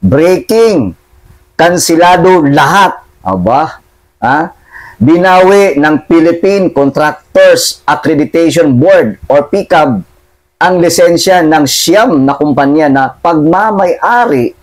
breaking, kansilado lahat. Aba, ha? Binawi ng Philippine Contractors Accreditation Board or PCAB ang lisensya ng siyam na kumpanya na pagmamay-ari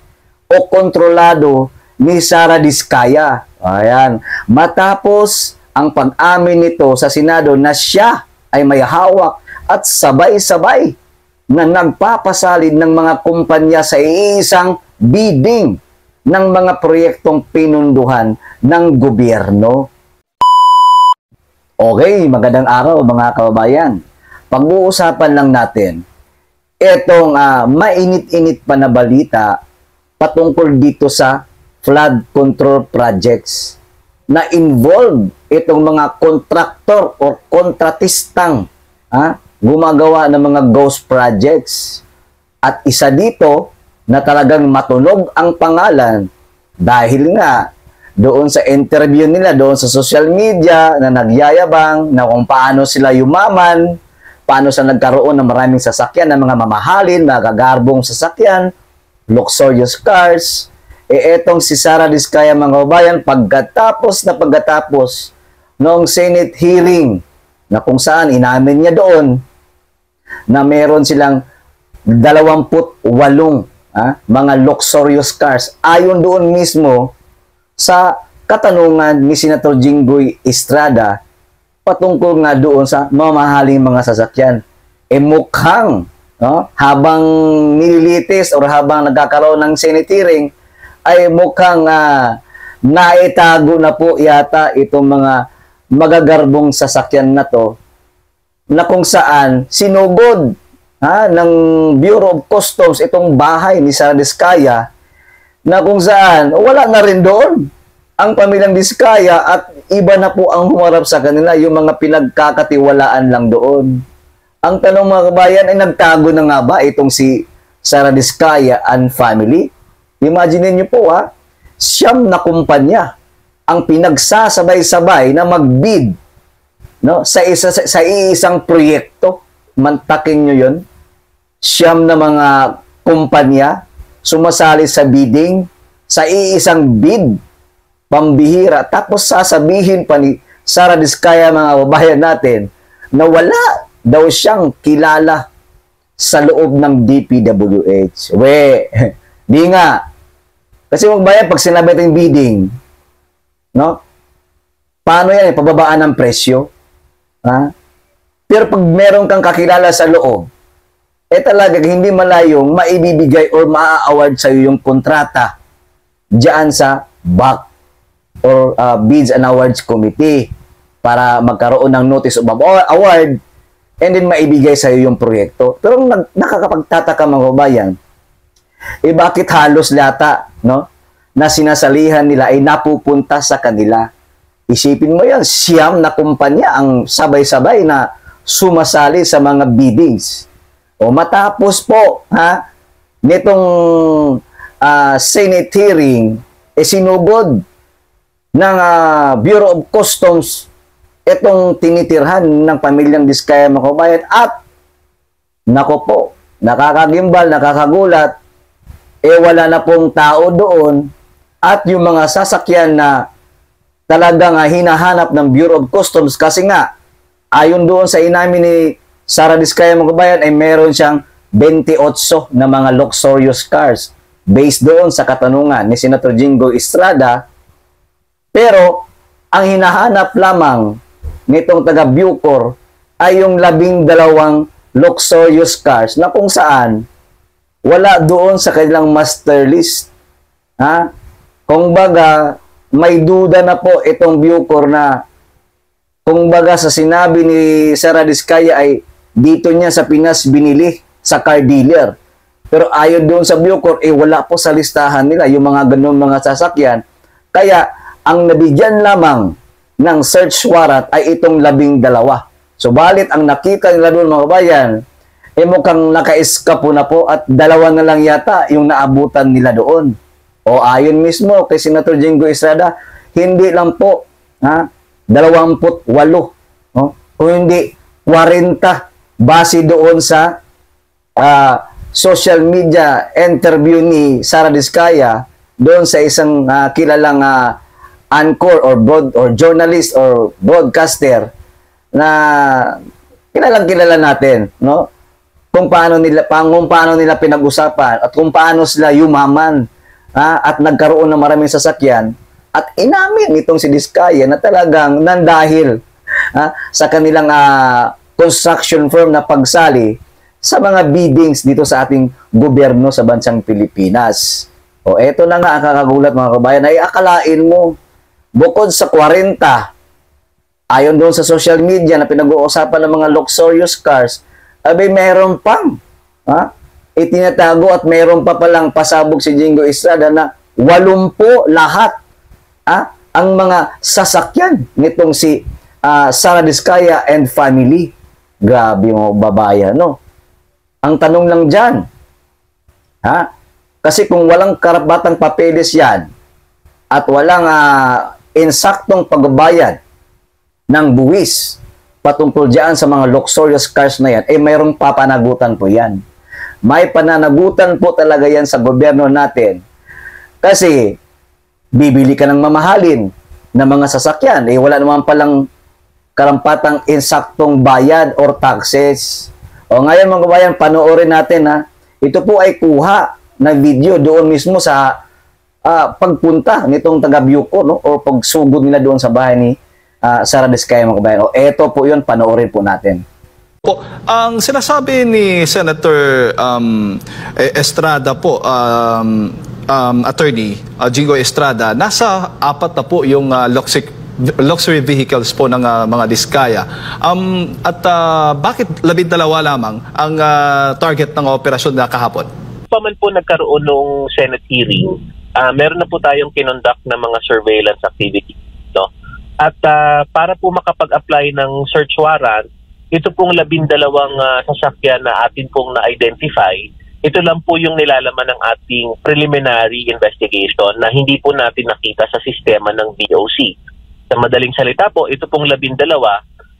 o kontrolado ni Sara Diskaya. Ayan. Matapos ang pag-amin nito sa Senado na siya ay may hawak at sabay-sabay na nagpapasalin ng mga kumpanya sa iisang bidding ng mga proyektong pinunduhan ng gobyerno. Okay, magandang araw mga kababayan. Pag-uusapan lang natin itong mainit-init pa na balita patungkol dito sa flood control projects na involved itong mga kontraktor o kontratistang gumagawa ng mga ghost projects. At isa dito na talagang matunog ang pangalan dahil nga doon sa interview nila, doon sa social media na nagyayabang na kung paano sila yumaman, paano sa nagkaroon ng maraming sasakyan, ng mga mamahalin, mga gagarbong sasakyan, luxurious cars. Etong si Sara Diskaya mga kababayan, pagkatapos noong Senate hearing na kung saan inamin niya doon na meron silang 28 mga luxurious cars ayon doon mismo sa katanungan ni Senator Jinggoy Estrada patungkol nga doon sa mamahaling mga sasakyan. Mukhang habang nililitis o habang nagkakaroon ng Senate hearing ay mukhang naitago na po yata itong mga magagarbong sasakyan na to na kung saan sinugod ng Bureau of Customs itong bahay ni Sara Diskaya na kung saan wala na rin doon ang pamilyang Diskaya at iba na po ang humarap sa kanila, yung mga pinagkakatiwalaan lang doon. Ang tanong mga kabayan ay nagtago na nga ba itong si Sara Diskaya and family? Imagine niyo po siyam na kumpanya ang pinagsasabay-sabay na mag-bid sa isang proyekto. Mantakin nyo yun. Siyam na mga kumpanya sumasali sa bidding sa iisang bid. Pambihira. Tapos sasabihin pa ni Sara Diskaya mga kababayan natin na wala daw siyang kilala sa loob ng DPWH. Di nga. Kasi magbayan, pag sinabi natin bidding, paano yan? Pababaan ng presyo. Pero pag meron kang kakilala sa loob, talagang hindi malayong maibibigay or maa-award sa'yo yung kontrata diyan sa BAC or Bids and Awards Committee para magkaroon ng notice of award and then maibigay sa'yo yung proyekto. Pero nakakapagtataka mga kabayan, bakit halos lata na sinasalihan nila ay napupunta sa kanila? Isipin mo yan, siyam na kumpanya ang sabay-sabay na sumasali sa mga biddings. O matapos po nitong Senate hearing, sinugod ng Bureau of Customs itong tinitirhan ng pamilyang Diskaya mga kabayan at nako po, nakakagimbal, nakakagulat, wala na pong tao doon at yung mga sasakyan na talagang hinahanap ng Bureau of Customs kasi nga ayon doon sa inamin ni Sara Diskaya mga kabayan ay meron siyang 28 na mga luxurious cars based doon sa katanungan ni Senator Jinggoy Estrada. Pero ang hinahanap lamang nitong taga Bucor ay yung 12 luxurious cars na kung saan wala doon sa kanilang master list. Kung baga, may duda na po itong Bucor na kung baga sa sinabi ni Sara Diskaya ay dito niya sa Pinas binili sa car dealer. Pero ayon doon sa Bucor, wala po sa listahan nila yung mga ganun mga sasakyan. Kaya, ang nabigyan lamang ng search warrant ay itong 12. Subalit, ang nakita nila doon mga kabayan, mukhang naka-eskapo na po at 2 na lang yata yung naabutan nila doon. O ayon mismo kay Senator Jinggoy Estrada, hindi lang po 28 o hindi 40 base doon sa social media interview ni Sara Diskaya doon sa isang kilalang anchor or journalist or broadcaster na kilala natin, no? Kung paano nila pinag-usapan at kung paano sila yumaman at nagkaroon ng maraming sasakyan at inamin nitong si Diskaya na talagang nandahil sa kanilang construction firm na pagsali sa mga biddings dito sa ating gobyerno sa bansang Pilipinas. O eto na nga ang kakagulat mga kabayan, ay akalain mo, bukod sa 40, ayon doon sa social media na pinag-uusapan ng mga luxurious cars, abay meron pang itinatago at meron pa palang pasabog si Jingo Estrada na 80 lahat ang mga sasakyan nitong si Sara Diskaya and family. Grabe mo babayan, no? Ang tanong lang dyan, kasi kung walang karabatang papeles yan at walang insaktong pagbabayad ng buwis patungkol dyan sa mga luxurious cars na yan, mayroong papanagutan po yan. May pananagutan po talaga yan sa gobyerno natin. Kasi, bibili ka ng mamahalin na mga sasakyan, wala naman palang karampatang insaktong bayad or taxes. O ngayon mga kabayan, panoorin natin ito po ay kuha na video doon mismo sa pagpunta nitong taga-Biuco, no? O pagsugod nila doon sa bahay ni Sara Diskaya mga kabayan. O eto po yun, panoorin po natin. Po, ang sinasabi ni Senator Estrada po, Attorney Jingo Estrada, nasa 4 na po yung luxury vehicles po ng mga Diskaya. Bakit 12 lamang ang target ng operasyon na kahapon? Pa man po nagkaroon ng Senate hearing, meron na po tayong kinonduct na mga surveillance activity, no? At para po makapag-apply ng search warrant, ito pong 12 sasakyan na atin pong na-identify, ito lang po yung nilalaman ng ating preliminary investigation na hindi po natin nakita sa sistema ng DOC. Sa madaling salita po, ito pong 12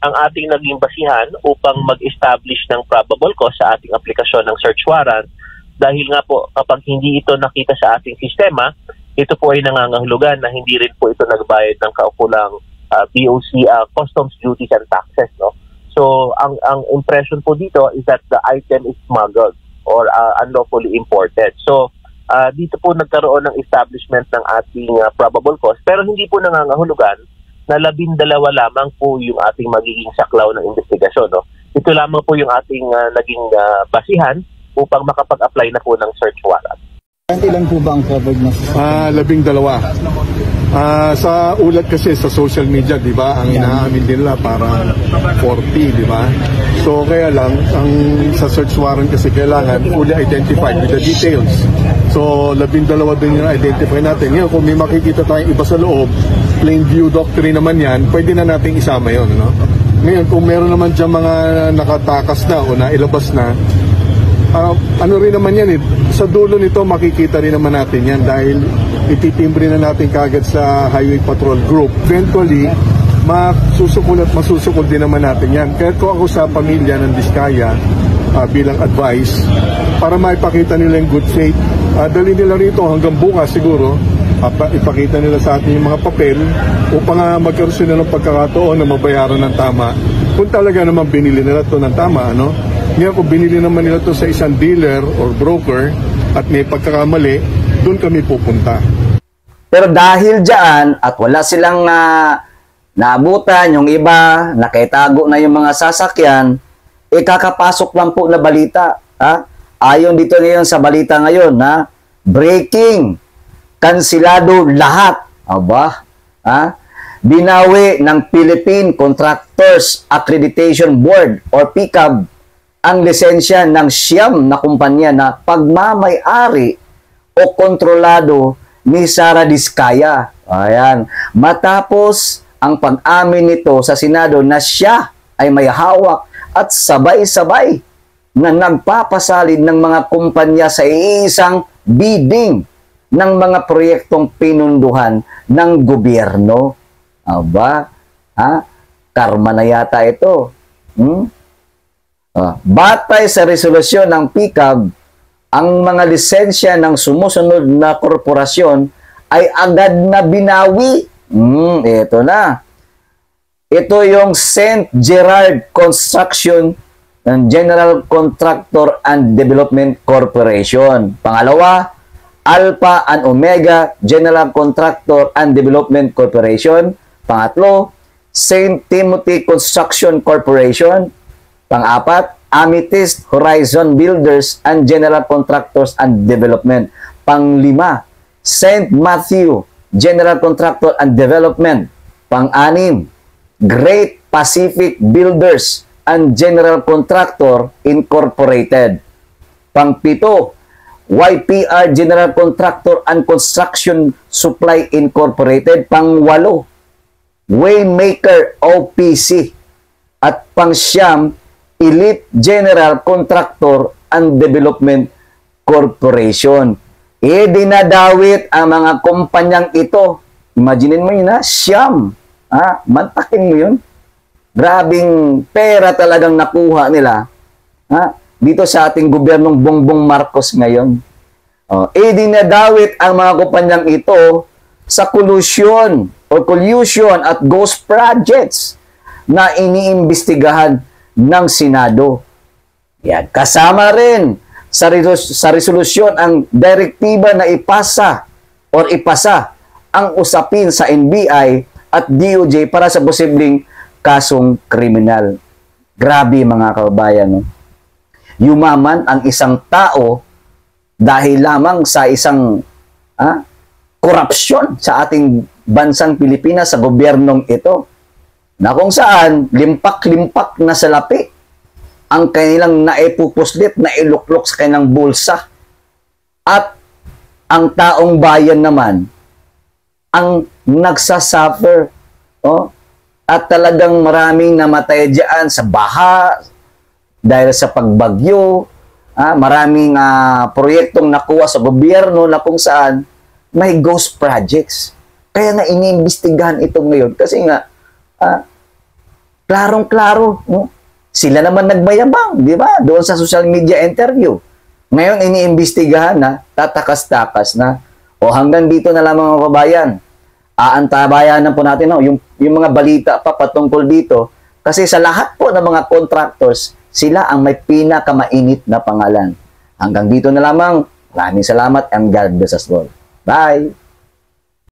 ang ating naging basihan upang mag-establish ng probable cause sa ating aplikasyon ng search warrant. Dahil nga po, kapag hindi ito nakita sa ating sistema, ito po ay nangangahulugan na hindi rin po ito nagbayad ng kaukulang DOC customs duties and taxes, no? So, ang impression po dito is that the item is smuggled or unlawfully imported. So, dito po nagkaroon ng establishment ng ating probable cause, pero hindi po nangangahulugan na 12 lamang po yung ating magiging saklaw ng investigasyon, no? Ito lamang po yung ating naging basihan upang makapag-apply na po ng search warrant. Ilan po ba ang covered na? 12. Sa ulat kasi sa social media, di ba, ang inaamin nila para 40, di ba? So kaya lang, ang sa search warrant kasi kailangan fully identified with the details. So 12 din yung identify natin. Ngayon, kung may makikita tayong iba sa loob, plain view doctrine naman yan, pwede na nating isama yun, no? Ngayon, kung meron naman dyan mga nakatakas na o nailabas na, ano rin naman yan sa dulo nito makikita rin naman natin yan dahil ititimbre na natin kagad sa Highway Patrol Group. Eventually, masusukol din naman natin yan. Kaya ko ako sa pamilya ng Diskaya bilang advice para maipakita nila yung good faith. Dali nila rito hanggang bukas siguro, ipakita nila sa atin yung mga papel upang magkaroon sila ng pagkakataon na mabayaran ng tama. Kung talaga naman binili nila ito ng tama, ano? Ngayon kung binili naman nila ito sa isang dealer or broker at may pagkakamali, doon kami pupunta. Pero dahil dyan at wala silang naabutan, yung iba, nakitago na yung mga sasakyan, kakapasok lang po na balita. Ayon dito ngayon sa balita ngayon, breaking, kansilado lahat. Aba, binawi ng Philippine Contractors Accreditation Board or PCAB ang lisensya ng siyam na kumpanya na pagmamay-ari o kontrolado ni Sara Diskaya. Ayan. Matapos ang pag-amin nito sa Senado na siya ay may hawak at sabay-sabay na nagpapasalid ng mga kumpanya sa iisang bidding ng mga proyektong pinunduhan ng gobyerno. Aba, karma na yata ito. Batay sa resolusyon ng PCAB, ang mga lisensya ng sumusunod na korporasyon ay agad na binawi. Ito na. Ito yung St. Gerard Construction and General Contractor and Development Corporation. Pangalawa, Alpha and Omega General Contractor and Development Corporation. Pangatlo, St. Timothy Construction Corporation. Pang-apat, Amethyst Horizon Builders and General Contractors and Development. Pang-lima, St. Matthew General Contractor and Development. Pang-anim, Great Pacific Builders and General Contractor Incorporated. Pang-pito, YPR General Contractor and Construction Supply Incorporated. Pang-walo, Waymaker OPC. At pang-siyam, Elite General Contractor and Development Corporation. Dinadawit ang mga kumpanyang ito. Imaginin mo yun, siyam. Mantakin mo yun. Grabing pera talagang nakuha nila dito sa ating gobyernong Bongbong Marcos ngayon. Dinadawit ang mga kumpanyang ito sa collusion at ghost projects na iniimbestigahan ng Senado. Yan. Kasama rin sa resolusyon ang direktiba na ipasa ang usapin sa NBI at DOJ para sa posibleng kasong kriminal. Grabe mga kababayan. Yumaman ang isang tao dahil lamang sa isang korupsyon sa ating bansang Pilipinas, sa gobyernong ito, na kung saan limpak-limpak na salapi ang kanilang naipupuslit, nailuklok sa kanilang bulsa. At ang taong bayan naman ang nagsasuffer. At talagang maraming namatay diyan sa baha, dahil sa pagbagyo, maraming proyektong nakuha sa gobyerno na kung saan may ghost projects. Kaya nga iniimbestigahan ito ngayon kasi nga klarong-klaro. Sila naman nagmayabang, di ba? Doon sa social media interview. Ngayon, iniimbestigahan na, tatakas-takas na. Hanggang dito na lang mga kabayan. Aantabayanan po natin yung mga balita pa patungkol dito. Kasi sa lahat po ng mga contractors, sila ang may pinakamainit na pangalan. Hanggang dito na lamang. Maraming salamat and God bless us all. Bye!